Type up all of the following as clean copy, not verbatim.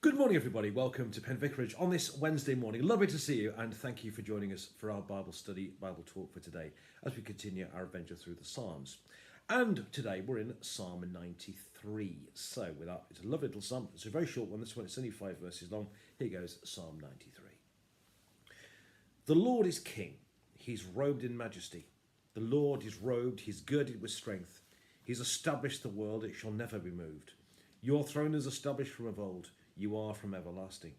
Good morning, everybody. Welcome to Penn Vicarage on this Wednesday morning. Lovely to see you, and thank you for joining us for our Bible study, Bible talk for today, as we continue our adventure through the Psalms. And today we're in Psalm 93. So, it's a lovely little psalm. It's a very short one. This one, it's only 5 verses long. Here goes Psalm 93. The Lord is king. He's robed in majesty. The Lord is robed. He's girded with strength. He's established the world. It shall never be moved. Your throne is established from of old. You are from everlasting.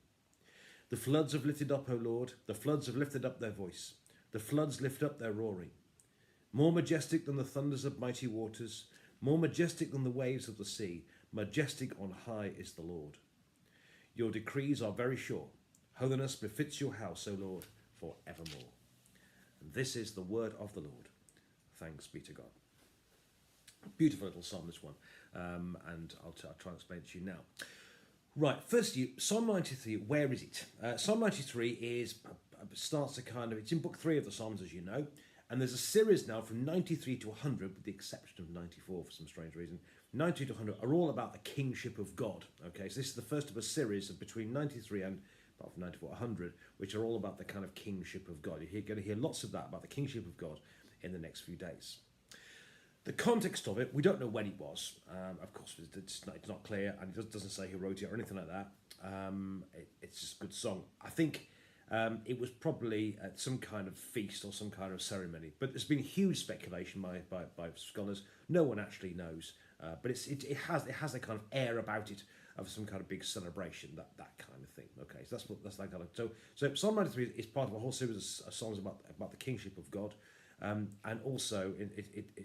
The floods have lifted up, O Lord. The floods have lifted up their voice. The floods lift up their roaring. More majestic than the thunders of mighty waters, more majestic than the waves of the sea, majestic on high is the Lord. Your decrees are very sure. Holiness befits your house, O Lord, for evermore. And this is the word of the Lord. Thanks be to God. Beautiful little psalm, this one. And I'll try and explain it to you now. Right, firstly, Psalm 93, where is it? Psalm 93 starts a kind of, it's in book 3 of the Psalms, as you know, and there's a series now from 93 to 100, with the exception of 94 for some strange reason. 93 to 100 are all about the kingship of God, okay? So this is the first of a series of between 93 and, apart from 94, 100, which are all about the kind of kingship of God. You're going to hear lots of that about the kingship of God in the next few days. The context of it, we don't know when it was. Of course, it's not clear, and it doesn't say who wrote it or anything like that. It's just a good song. I think it was probably at some kind of feast or some kind of ceremony. But there's been huge speculation by scholars. No one actually knows. But it has a kind of air about it of some kind of big celebration, that kind of thing. Okay, so that's that kind of. So Psalm 93 is part of a whole series of songs about the kingship of God. And also,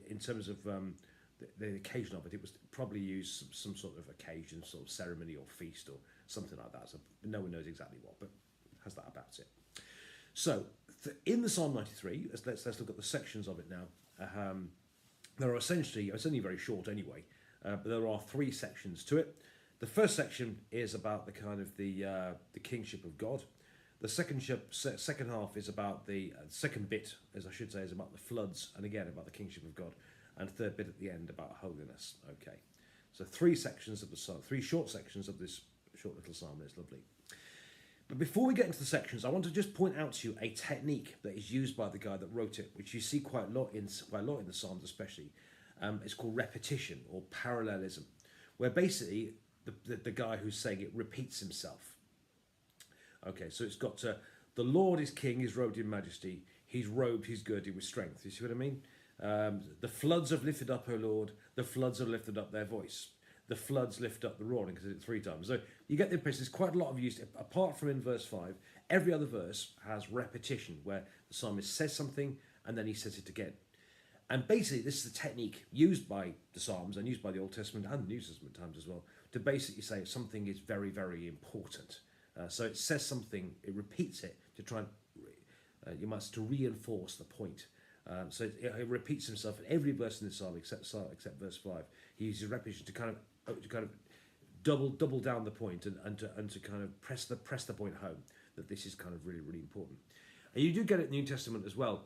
in terms of the occasion of it, it was probably used some sort of occasion, sort of ceremony or feast or something like that. So no one knows exactly what, but it has that about it. So in the Psalm 93, let's look at the sections of it now. There are essentially, it's only very short anyway, but there are 3 sections to it. The first section is about the kind of the kingship of God. The second half is about the second bit, as I should say, is about the floods, and again about the kingship of God, and third bit at the end about holiness. Okay, so 3 sections of the psalm, 3 short sections of this short little psalm. It's lovely. But before we get into the sections, I want to just point out to you a technique that is used by the guy that wrote it, which you see quite a lot in the Psalms, especially. It's called repetition or parallelism, where basically the guy who's saying it repeats himself. Okay, so it's got the Lord is king, he's robed in majesty, he's robed, he's girded with strength. You see what I mean? The floods have lifted up, O Lord, the floods have lifted up their voice. The floods lift up the roaring, because it's 3 times. So you get the impression there's quite a lot of use, apart from in verse 5, every other verse has repetition, where the psalmist says something and then he says it again. And basically this is the technique used by the Psalms and used by the Old Testament and the New Testament times as well, to basically say something is very, very important. So it says something, it repeats it to try and to reinforce the point. So it repeats himself in every verse in the psalm except verse 5. He uses repetition to kind of double down the point and to kind of press the point home that this is kind of really, really important. And you do get it in the New Testament as well.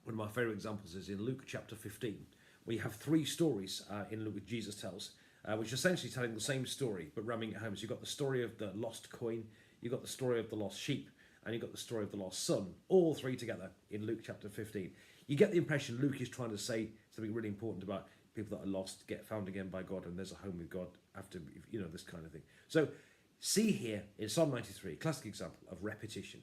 One of my favourite examples is in Luke chapter 15, where you have 3 stories in Luke Jesus tells. Which is essentially telling the same story, but ramming it home. So you've got the story of the lost coin, you've got the story of the lost sheep, and you've got the story of the lost son, all 3 together in Luke chapter 15. You get the impression Luke is trying to say something really important about people that are lost, get found again by God, and there's a home with God after, this kind of thing. So see here in Psalm 93, classic example of repetition,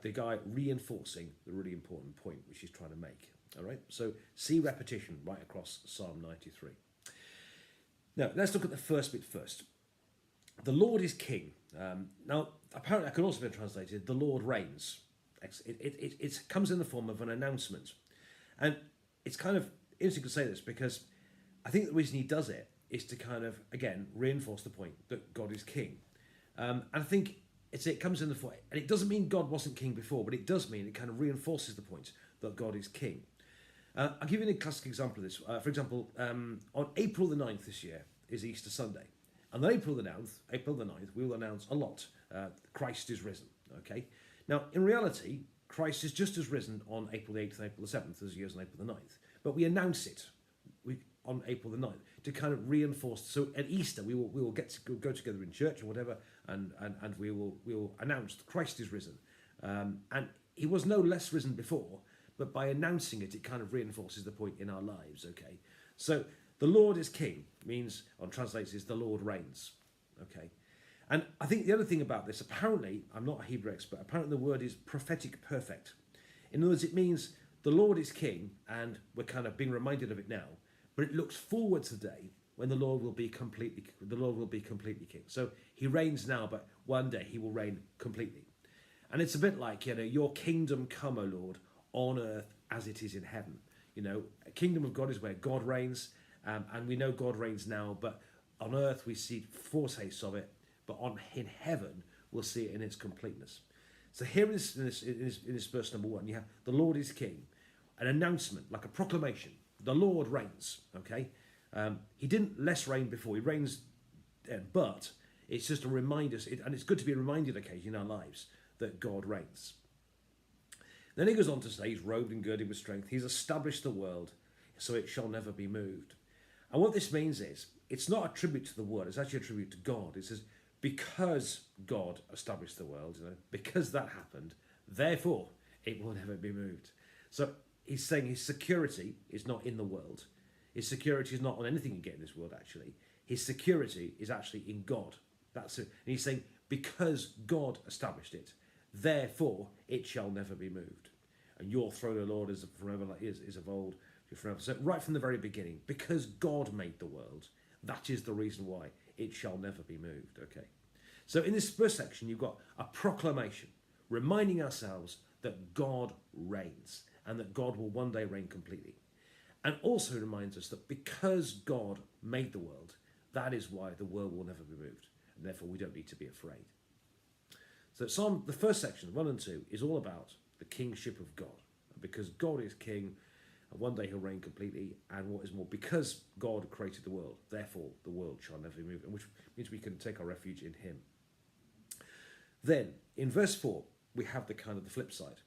the guy reinforcing the really important point which he's trying to make. All right, so see repetition right across Psalm 93. Now, let's look at the first bit first. The Lord is king. Now, apparently, that could also be translated, the Lord reigns. It comes in the form of an announcement. And it's kind of interesting to say this because I think the reason he does it is to kind of, again, reinforce the point that God is king. And I think it comes in the form, and it doesn't mean God wasn't king before, but it does mean it kind of reinforces the point that God is king. I'll give you a classic example of this. For example, on April the 9th this year is Easter Sunday. And on April the 9th, we will announce a lot. Christ is risen, okay? Now, in reality, Christ is just as risen on April the 8th and April the 7th as he is on April the 9th. But we announce it on April the 9th to kind of reinforce. So at Easter, we will go together in church or whatever, and we will announce that Christ is risen. And he was no less risen before, but by announcing it, it kind of reinforces the point in our lives, okay? So the Lord is king means, on translates, is the Lord reigns, okay? And I think the other thing about this, apparently, I'm not a Hebrew expert, apparently the word is prophetic perfect. In other words, it means the Lord is king, and we're kind of being reminded of it now, but it looks forward to the day when the Lord will be completely king. So he reigns now, but one day he will reign completely. And it's a bit like, your kingdom come, O Lord, on earth as it is in heaven. A kingdom of God is where God reigns, and we know God reigns now, but on earth we see foretastes of it, but in heaven we'll see it in its completeness. So here in this verse number 1, you have the Lord is king, an announcement, like a proclamation. The Lord reigns, okay? He didn't less reign before, he reigns, but it's just a reminder, and it's good to be reminded occasionally in our lives that God reigns. Then he goes on to say, he's robed and girded with strength. He's established the world, so it shall never be moved. And what this means is, it's not a tribute to the world, it's actually a tribute to God. It says, because God established the world, because that happened, therefore it will never be moved. So he's saying his security is not in the world. His security is not on anything you get in this world, actually. His security is actually in God. That's it. And he's saying, because God established it, therefore it shall never be moved. And your throne, O Lord, is forever, is of old, forever. So right from the very beginning, because God made the world, that is the reason why it shall never be moved. Okay. So in this first section, you've got a proclamation reminding ourselves that God reigns and that God will one day reign completely. And also reminds us that because God made the world, that is why the world will never be moved. And therefore we don't need to be afraid. So the first section, 1 and 2, is all about the kingship of God. And because God is king, and one day he'll reign completely, and what is more, because God created the world, therefore the world shall never be moved, which means we can take our refuge in him. Then, in verse 4, we have the flip side.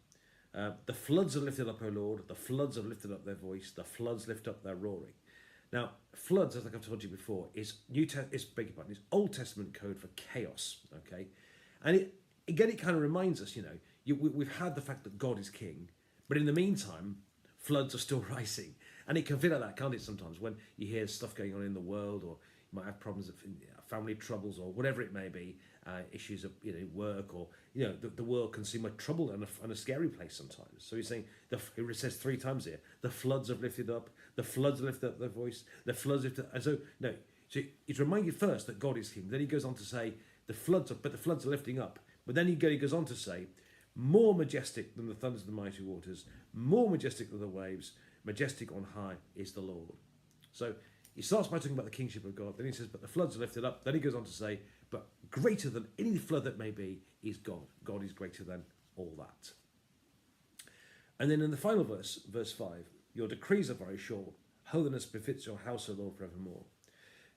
The floods are lifted up, O Lord, the floods have lifted up their voice, the floods lift up their roaring. Now, floods, as I've told you before, is Old Testament code for chaos, okay? And it kind of reminds us, we've had the fact that God is king, but in the meantime, floods are still rising. And it can feel like that, can't it, sometimes, when you hear stuff going on in the world, or you might have problems of family troubles, or whatever it may be, issues of work, or the world can seem a trouble and a scary place sometimes. So he's saying, it says 3 times here, the floods have lifted up, the floods lifted up their voice, the floods lifted up. And so he's reminded first that God is king. Then he goes on to say, the floods are lifting up. But then he goes on to say, more majestic than the thunders of the mighty waters, more majestic than the waves, majestic on high is the Lord. So he starts by talking about the kingship of God. Then he says, but the floods are lifted up. Then he goes on to say, but greater than any flood that may be is God. God is greater than all that. And then in the final verse 5, your decrees are very sure. Holiness befits your house, O Lord, forevermore.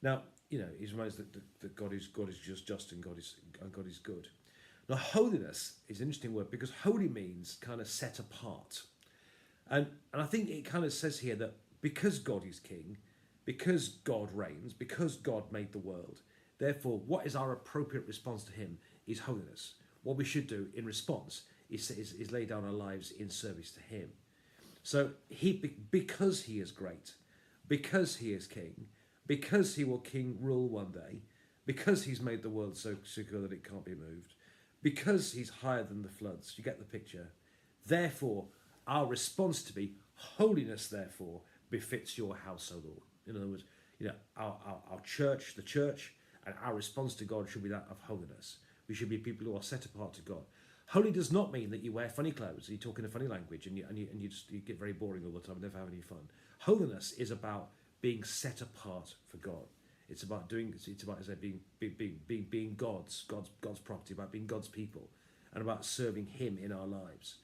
Now, he reminds that God is just and God is good. Now, holiness is an interesting word because holy means kind of set apart. And I think it kind of says here that because God is king, because God reigns, because God made the world, therefore what is our appropriate response to him is holiness. What we should do in response is lay down our lives in service to him. So because he is great, because he is king, because he will rule one day, because he's made the world so secure that it can't be moved, because he's higher than the floods, you get the picture. Therefore, our response to be holiness, therefore, befits your house, O Lord. In other words, our church, the church, and our response to God should be that of holiness. We should be people who are set apart to God. Holy does not mean that you wear funny clothes, you talk in a funny language, and you get very boring all the time and never have any fun. Holiness is about being set apart for God. It's about being God's property, about being God's people, and about serving him in our lives.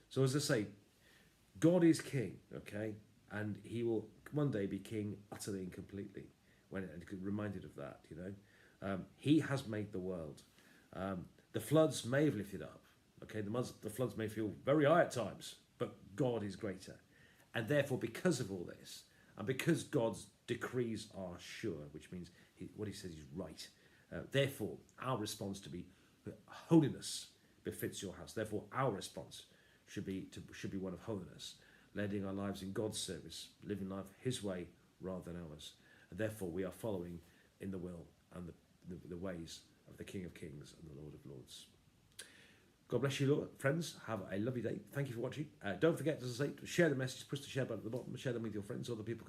So as I say, God is king, okay? And he will one day be king utterly and completely. When reminded of that, he has made the world. The floods may have lifted up, okay? The floods may feel very high at times, but God is greater. And therefore, because of all this, and because God's decrees are sure, which means what he says is right, Therefore, our response to be holiness befits your house. Therefore, our response should be one of holiness, leading our lives in God's service, living life His way rather than ours. And therefore, we are following in the will and the ways of the King of Kings and the Lord of Lords. God bless you, Lord. Friends. Have a lovely day. Thank you for watching. Don't forget, as I say, to share the message. Push the share button at the bottom. Share them with your friends so other people can